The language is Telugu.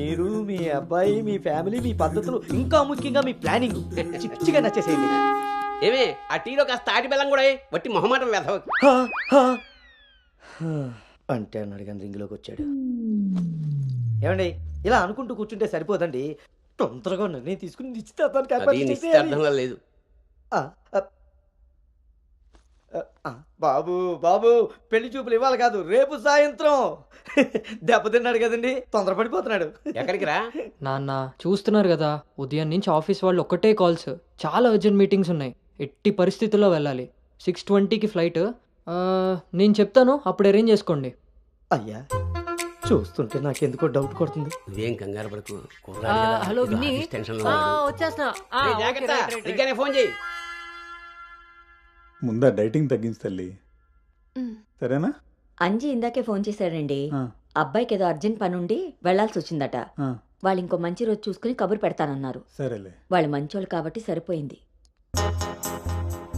మీరు మీ అబ్బాయి మీ ఫ్యామిలీ మీ పద్ధతులు ఇంకా ముఖ్యంగా మీ ప్లానింగ్ చిచ్చిగా నచ్చేసేయండి. ఏమే ఆ టీలో కాస్త తాటి బెల్లం కూడా వట్టి మొహమాటం వెధవ. హా, హా. అంటే అన్నాడు కానీ రింగ్లోకి వచ్చాడు. ఏమండి ఇలా అనుకుంటూ కూర్చుంటే సరిపోదండి, తొందరగా నిర్ణయం తీసుకుని నిశ్చితార్థానికి అది ఏర్పాటు చేసేయాలి. నిశ్చితార్థంలో లేదు. ఆ, ఆ, ఆ, బాబు బాబు పెళ్లి చూపులు ఇవ్వాలి కాదు, రేపు సాయంత్రం. దెబ్బతిన్నాడు కదండి, తొందరపడిపోతున్నాడు. ఎక్కడికి రా? నాన్న చూస్తున్నారు కదా, ఉదయం నుంచి ఆఫీస్ వాళ్ళు ఒక్కటే కాల్స్, చాలా అర్జెంట్ మీటింగ్స్ ఉన్నాయి, ఎట్టి పరిస్థితుల్లో వెళ్ళాలి. 6:20కి ఫ్లైట్. నేను చెప్తాను, అప్పుడు అరేంజ్ చేసుకోండి. అయ్యా చూస్తుంటే నాకెందుకో డౌట్ కొడుతుంది. నువ్వేం కంగారు పడకు. హలో విన్నీ, వచ్చేస్తున్నా. ఫోన్ చేయి. ముందా డైటింగ్ తగ్గించి తల్లి, సరేనా? అంజీ ఇందాకే ఫోన్ చేశాడండి. ఆ, అబ్బాయికి ఏదో అర్జెంట్ పనుండి వెళ్లాల్సి వచ్చిందట. ఆ, వాళ్ళు ఇంకో మంచి రోజు చూసుకుని కబురు పెడతానన్నారు. సరేలే. వాళ్ళు మంచోళ్ళు కాబట్టి సరిపోయింది.